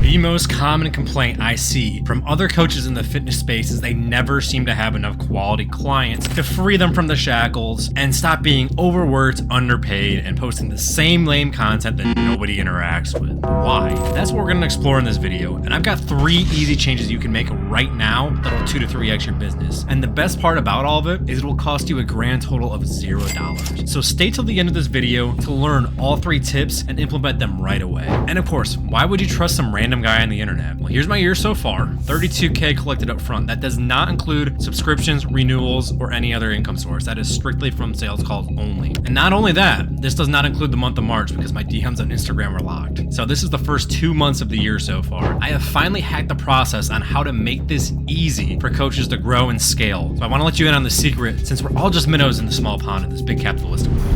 The most common complaint I see from other coaches in the fitness space is they never seem to have enough quality clients to free them from the shackles and stop being overworked, underpaid, and posting the same lame content that nobody interacts with. Why? That's what we're going to explore in this video, and I've got 3 easy changes you can make right now that'll 2 to 3x your business. And the best part about all of it is it will cost you a grand total of $0. So stay till the end of this video to learn all 3 tips and implement them right away. And of course, why would you trust some random guy on the internet? Well, here's my year so far. 32K collected up front. That does not include subscriptions, renewals, or any other income source. That is strictly from sales calls only. And not only that, this does not include the month of March because my DMs on Instagram are locked. So this is the first 2 months of the year so far. I have finally hacked the process on how to make this easy for coaches to grow and scale. So I want to let you in on the secret, since we're all just minnows in the small pond in this big capitalistic world.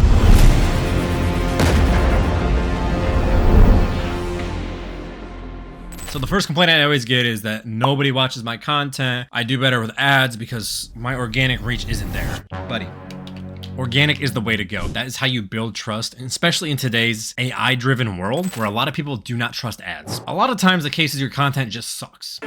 So the first complaint I always get is that nobody watches my content. I do better with ads because my organic reach isn't there. Buddy, organic is the way to go. That is how you build trust, and especially in today's AI-driven world where a lot of people do not trust ads. A lot of times the case is your content just sucks.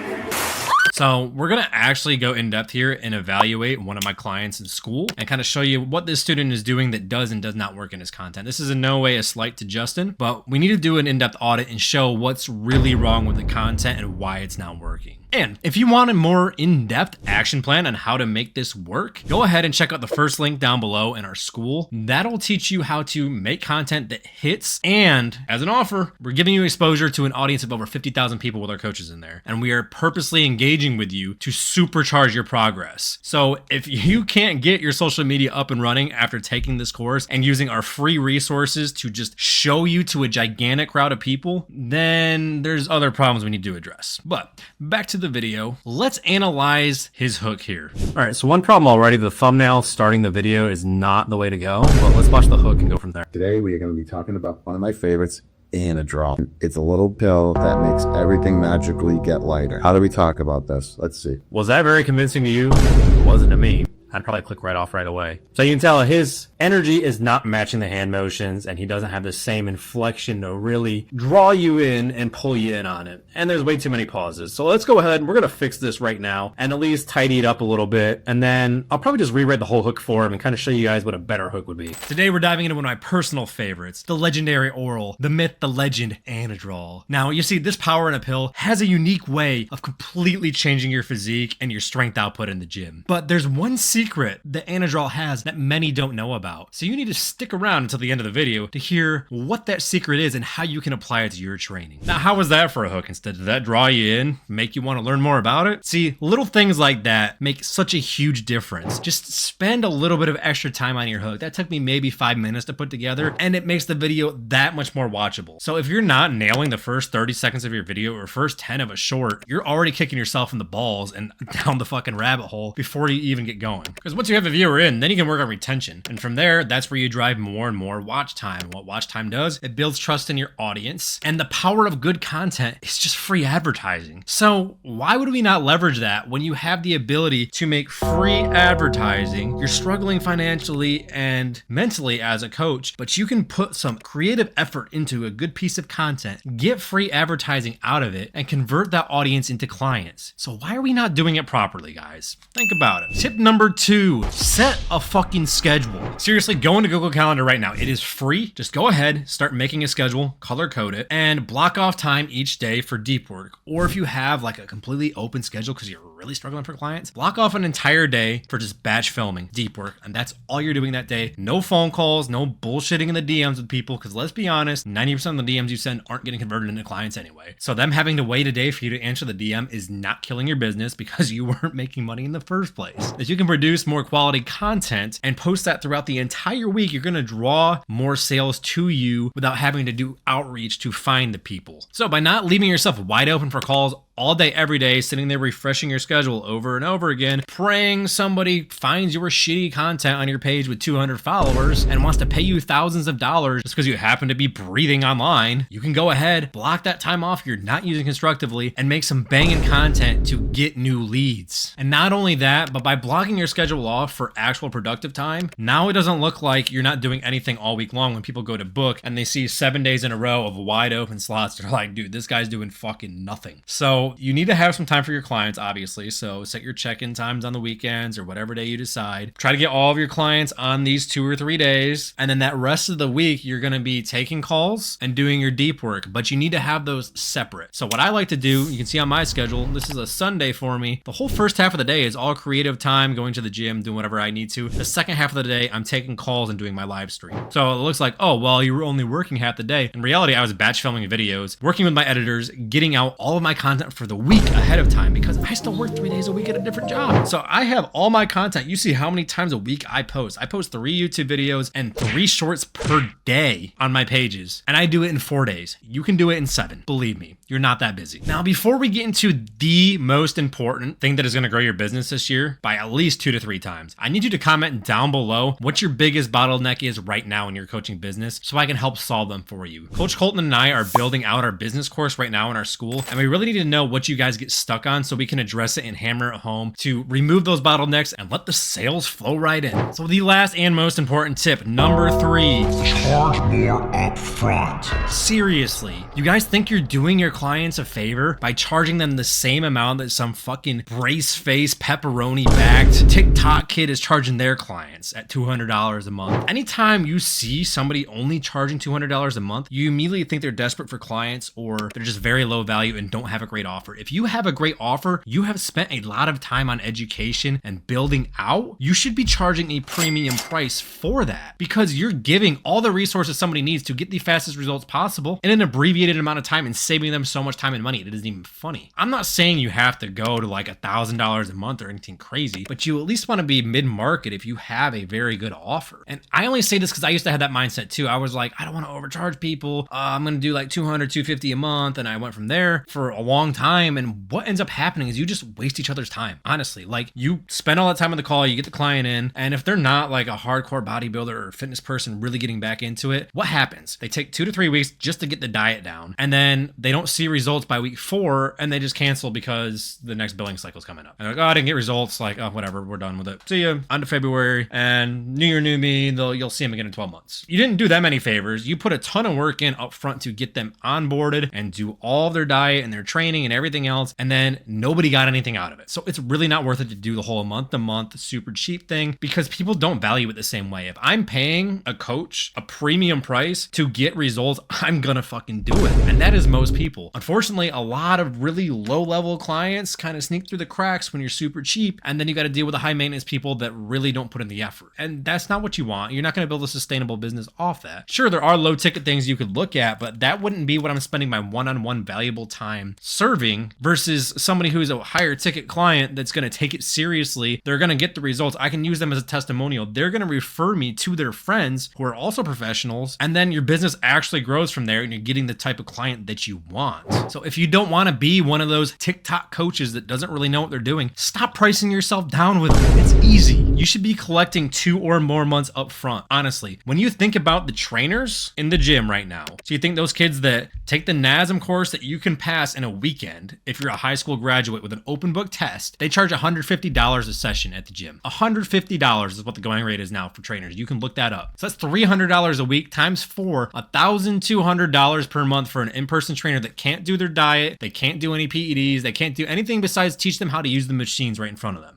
So we're gonna actually go in depth here and evaluate one of my clients in Skool and kind of show you what this student is doing that does and does not work in his content. This is in no way a slight to Justin, but we need to do an in-depth audit and show what's really wrong with the content and why it's not working. And if you want a more in-depth action plan on how to make this work, go ahead and check out the first link down below in our Skool. That'll teach you how to make content that hits, and as an offer, we're giving you exposure to an audience of over 50,000 people with our coaches in there. And we are purposely engaging with you to supercharge your progress. So if you can't get your social media up and running after taking this course and using our free resources to just show you to a gigantic crowd of people, then there's other problems we need to address. But back to the video, let's analyze his hook here. All right, so one problem already, the thumbnail starting the video is not the way to go, but let's watch the hook and go from there. Today we are going to be talking about one of my favorites, Anadrol. It's a little pill that makes everything magically get lighter. How do we talk about this? Let's see. Was that very convincing to you? It wasn't to me. I'd probably click right off right away. So you can tell his energy is not matching the hand motions, and he doesn't have the same inflection to really draw you in and pull you in on it. And there's way too many pauses. So let's go ahead and we're going to fix this right now and at least tidy it up a little bit. And then I'll probably just rewrite the whole hook for him and kind of show you guys what a better hook would be. Today we're diving into one of my personal favorites, the legendary oral, the myth, the legend, Anadrol. Now you see, this power in a pill has a unique way of completely changing your physique and your strength output in the gym. But there's one secret that Anadrol has that many don't know about. So you need to stick around until the end of the video to hear what that secret is and how you can apply it to your training. Now, how was that for a hook instead? Did that draw you in? Make you want to learn more about it? See, little things like that make such a huge difference. Just spend a little bit of extra time on your hook. That took me maybe 5 minutes to put together, and it makes the video that much more watchable. So if you're not nailing the first 30 seconds of your video or first 10 of a short, you're already kicking yourself in the balls and down the fucking rabbit hole before you even get going. Because once you have a viewer in, then you can work on retention. And from there, that's where you drive more and more watch time. What watch time does, it builds trust in your audience. And the power of good content is just free advertising. So why would we not leverage that when you have the ability to make free advertising? You're struggling financially and mentally as a coach, but you can put some creative effort into a good piece of content, get free advertising out of it, and convert that audience into clients. So why are we not doing it properly, guys? Think about it. Tip number 2, set a fucking schedule. Seriously, go into Google Calendar right now. It is free. Just go ahead, start making a schedule, color code it, and block off time each day for deep work. Or if you have like a completely open schedule because you're really struggling for clients, block off an entire day for just batch filming, deep work, and that's all you're doing that day. No phone calls, no bullshitting in the DMs with people, because let's be honest, 90% of the DMs you send aren't getting converted into clients anyway. So them having to wait a day for you to answer the DM is not killing your business because you weren't making money in the first place. If you can produce more quality content and post that throughout the entire week, you're going to draw more sales to you without having to do outreach to find the people. So by not leaving yourself wide open for calls all day, every day, sitting there refreshing your schedule over and over again, praying somebody finds your shitty content on your page with 200 followers and wants to pay you thousands of dollars just because you happen to be breathing online, you can go ahead, block that time off you're not using constructively, and make some banging content to get new leads. And not only that, but by blocking your schedule off for actual productive time, now it doesn't look like you're not doing anything all week long when people go to book and they see 7 days in a row of wide open slots. They're like, dude, this guy's doing fucking nothing. So you need to have some time for your clients, obviously. So set your check-in times on the weekends or whatever day you decide. Try to get all of your clients on these 2 or 3 days. And then that rest of the week, you're going to be taking calls and doing your deep work, but you need to have those separate. So what I like to do, you can see on my schedule, this is a Sunday for me. The whole first half of the day is all creative time, going to the gym, doing whatever I need to. The second half of the day, I'm taking calls and doing my live stream. So it looks like, oh, well, you were only working half the day. In reality, I was batch filming videos, working with my editors, getting out all of my content for the week ahead of time because I still work 3 days a week at a different job. So I have all my content. You see how many times a week I post. I post 3 YouTube videos and 3 shorts per day on my pages. And I do it in 4 days. You can do it in 7. Believe me, you're not that busy. Now, before we get into the most important thing that is going to grow your business this year by at least 2 to 3 times, I need you to comment down below what your biggest bottleneck is right now in your coaching business so I can help solve them for you. Coach Colton and I are building out our business course right now in our school, and we really need to know what you guys get stuck on so we can address it and hammer it home to remove those bottlenecks and let the sales flow right in. So the last and most important tip, number 3, charge more upfront. Seriously, you guys think you're doing your clients a favor by charging them the same amount that some fucking brace face pepperoni backed TikTok kid is charging their clients at $200 a month? Anytime you see somebody only charging $200 a month, you immediately think they're desperate for clients or they're just very low value and don't have a great offer. If you have a great offer, you have spent a lot of time on education and building out, you should be charging a premium price for that because you're giving all the resources somebody needs to get the fastest results possible in an abbreviated amount of time and saving them so much time and money. It isn't even funny. I'm not saying you have to go to like $1,000 a month or anything crazy, but you at least want to be mid-market if you have a very good offer. And I only say this because I used to have that mindset too. I was like, I don't want to overcharge people. I'm going to do like $200, $250 a month. And I went from there for a long time. And what ends up happening is you just waste each other's time. Honestly, like you spend all that time on the call, you get the client in, and if they're not like a hardcore bodybuilder or fitness person really getting back into it, what happens? They take 2 to 3 weeks just to get the diet down. And then they don't see results by week 4 and they just cancel because the next billing cycle is coming up. And they're like, oh, I didn't get results. Like, oh, whatever, we're done with it. See you on to February and new year, new me. You'll see them again in 12 months. You didn't do them any favors. You put a ton of work in up front to get them onboarded and do all of their diet and their training and everything else. And then nobody got anything out of it. So it's really not worth it to do the whole month-to-month super cheap thing because people don't value it the same way. If I'm paying a coach a premium price to get results, I'm gonna fucking do it. And that is most people. Unfortunately, a lot of really low-level clients kind of sneak through the cracks when you're super cheap, and then you got to deal with the high-maintenance people that really don't put in the effort. And that's not what you want. You're not going to build a sustainable business off that. Sure, there are low-ticket things you could look at, but that wouldn't be what I'm spending my one-on-one valuable time serving versus somebody who's a higher-ticket client that's going to take it seriously. They're going to get the results. I can use them as a testimonial. They're going to refer me to their friends who are also professionals, and then your business actually grows from there, and you're getting the type of client that you want. So if you don't want to be one of those TikTok coaches that doesn't really know what they're doing, stop pricing yourself down with it. It's easy. You should be collecting 2 or more months up front. Honestly, when you think about the trainers in the gym right now, so you think those kids that take the NASM course that you can pass in a weekend, if you're a high school graduate with an open book test, they charge $150 a session at the gym. $150 is what the going rate is now for trainers. You can look that up. So that's $300 a week times 4, $1,200 per month for an in-person trainer that can't do their diet, they can't do any PEDs, they can't do anything besides teach them how to use the machines right in front of them.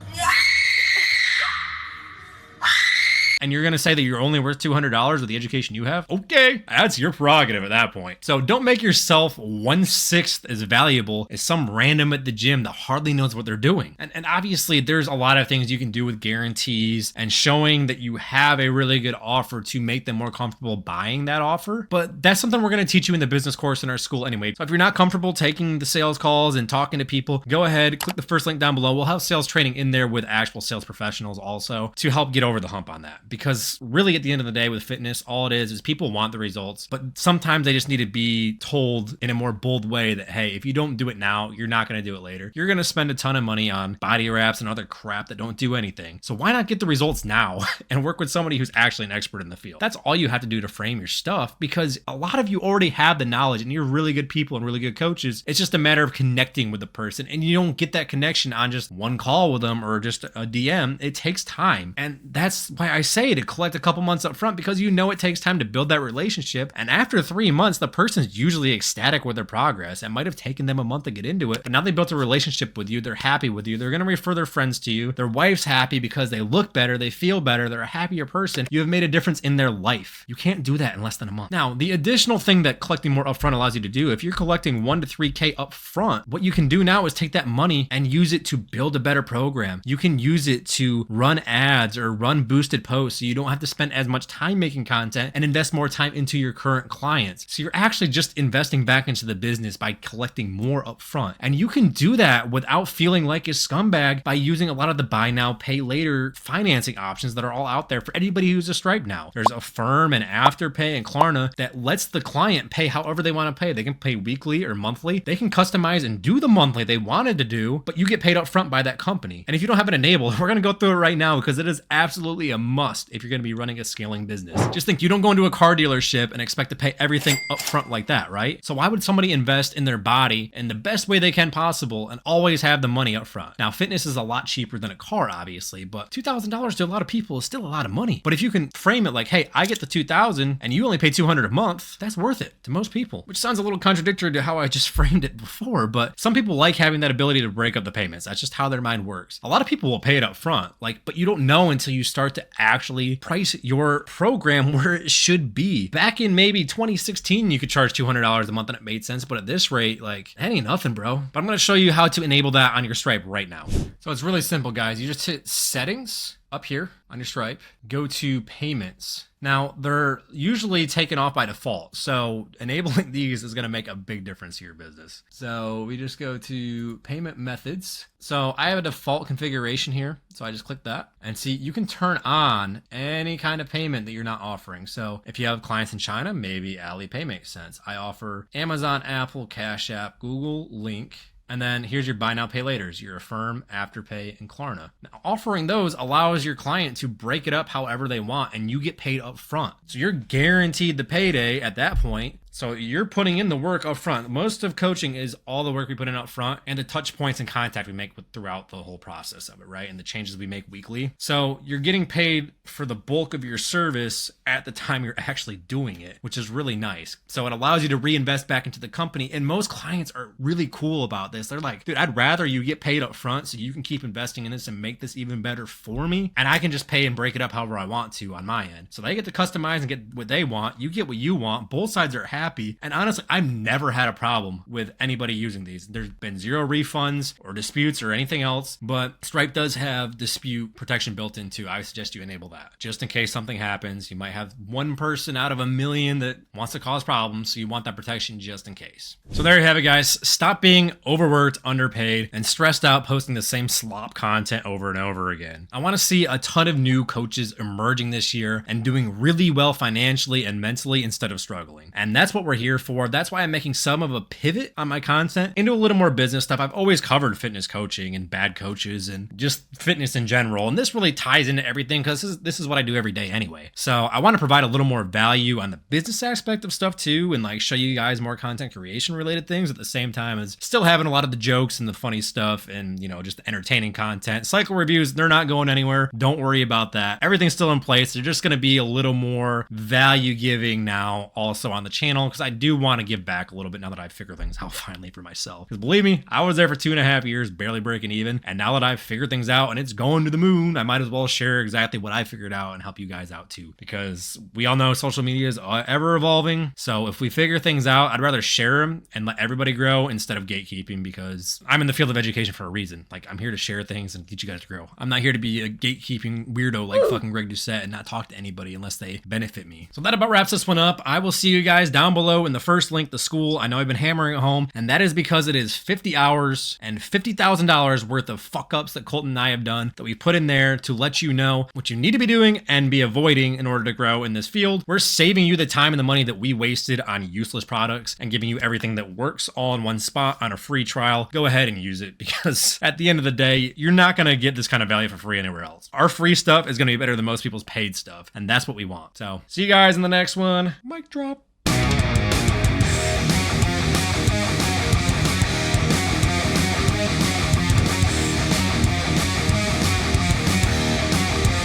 And you're going to say that you're only worth $200 with the education you have? Okay, that's your prerogative at that point. So don't make yourself 1/6 as valuable as some random at the gym that hardly knows what they're doing. And obviously there's a lot of things you can do with guarantees and showing that you have a really good offer to make them more comfortable buying that offer. But that's something we're going to teach you in the business course in our school anyway. So if you're not comfortable taking the sales calls and talking to people, go ahead, click the first link down below. We'll have sales training in there with actual sales professionals also to help get over the hump on that. because really at the end of the day with fitness, all it is people want the results, but sometimes they just need to be told in a more bold way that, hey, if you don't do it now, you're not going to do it later. You're going to spend a ton of money on body wraps and other crap that don't do anything. So why not get the results now and work with somebody who's actually an expert in the field? That's all you have to do to frame your stuff, because a lot of you already have the knowledge and you're really good people and really good coaches. It's just a matter of connecting with the person, and you don't get that connection on just one call with them or just a DM. It takes time. And that's why I say to collect a couple months up front, because you know it takes time to build that relationship. And after 3 months, the person's usually ecstatic with their progress. It might have taken them a month to get into it, but now they built a relationship with you. They're happy with you. They're going to refer their friends to you. Their wife's happy because they look better. They feel better. They're a happier person. You have made a difference in their life. You can't do that in less than a month. Now, the additional thing that collecting more upfront allows you to do, if you're collecting 1 to 3K upfront, what you can do now is take that money and use it to build a better program. You can use it to run ads or run boosted posts so you don't have to spend as much time making content and invest more time into your current clients. So you're actually just investing back into the business by collecting more upfront. And you can do that without feeling like a scumbag by using a lot of the buy now, pay later financing options that are all out there for anybody who's a Stripe now. There's Affirm and Afterpay and Klarna that lets the client pay however they want to pay. They can pay weekly or monthly. They can customize and do the monthly they wanted to do, but you get paid up front by that company. And if you don't have it enabled, we're going to go through it right now because it is absolutely a must if you're going to be running a scaling business. Just think, you don't go into a car dealership and expect to pay everything up front like that, right? So why would somebody invest in their body in the best way they can possible and always have the money up front? Now, fitness is a lot cheaper than a car, obviously, but $2,000 to a lot of people is still a lot of money. But if you can frame it like, hey, I get the $2,000 and you only pay $200 a month, that's worth it to most people, which sounds a little contradictory to how I just framed it before, but some people like having that ability to break up the payments. That's just how their mind works. A lot of people will pay it up front, but you don't know until you start to actually price your program where it should be. Back in maybe 2016, you could charge $200 a month and it made sense, but at this rate, that ain't nothing, bro. But I'm going to show you how to enable that on your Stripe right now. So it's really simple, guys. You just hit settings up here on your Stripe, go to payments. Now, they're usually taken off by default, so enabling these is going to make a big difference to your business. So we just go to payment methods. So I have a default configuration here, so I just click that. And see, you can turn on any kind of payment that you're not offering. So if you have clients in China, maybe Alipay makes sense. I offer Amazon, Apple, Cash App, Google, Link. And then here's your buy now, pay laters, your Affirm, Afterpay, and Klarna. Now, offering those allows your client to break it up however they want, and you get paid up front. So you're guaranteed the payday at that point. So you're putting in the work up front. Most of coaching is all the work we put in up front and the touch points and contact we make throughout the whole process of it, right? And the changes we make weekly. So you're getting paid for the bulk of your service at the time you're actually doing it, which is really nice. So it allows you to reinvest back into the company. And most clients are really cool about this. They're like, dude, I'd rather you get paid up front so you can keep investing in this and make this even better for me. And I can just pay and break it up however I want to on my end. So they get to customize and get what they want. You get what you want. Both sides are happy. And honestly, I've never had a problem with anybody using these. There's been zero refunds or disputes or anything else, but Stripe does have dispute protection built into. I suggest you enable that just in case something happens. You might have one person out of a million that wants to cause problems, so you want that protection just in case. So there you have it, guys. Stop being overworked, underpaid, and stressed out posting the same slop content over and over again. I want to see a ton of new coaches emerging this year and doing really well financially and mentally instead of struggling. And that's what we're here for. That's why I'm making some of a pivot on my content into a little more business stuff. I've always covered fitness coaching and bad coaches and just fitness in general. And this really ties into everything because this is what I do every day anyway. So I want to provide a little more value on the business aspect of stuff too, and show you guys more content creation related things at the same time as still having a lot of the jokes and the funny stuff and, just the entertaining content. Cycle reviews, they're not going anywhere. Don't worry about that. Everything's still in place. They're just going to be a little more value giving now also on the channel, because I do want to give back a little bit now that I've figured things out finally for myself. Because believe me, I was there for 2.5 years, barely breaking even. And now that I've figured things out and it's going to the moon, I might as well share exactly what I figured out and help you guys out too. Because we all know social media is ever evolving. So if we figure things out, I'd rather share them and let everybody grow instead of gatekeeping, because I'm in the field of education for a reason. I'm here to share things and teach you guys to grow. I'm not here to be a gatekeeping weirdo like fucking Greg Doucette and not talk to anybody unless they benefit me. So that about wraps this one up. I will see you guys down Down below in the first link, the Skool, I know I've been hammering it home, and that is because it is 50 hours and $50,000 worth of fuck ups that Colton and I have done that we put in there to let you know what you need to be doing and be avoiding in order to grow in this field. We're saving you the time and the money that we wasted on useless products and giving you everything that works all in one spot on a free trial. Go ahead and use it, because at the end of the day, you're not going to get this kind of value for free anywhere else. Our free stuff is going to be better than most people's paid stuff, and that's what we want. So see you guys in the next one. Mic drop.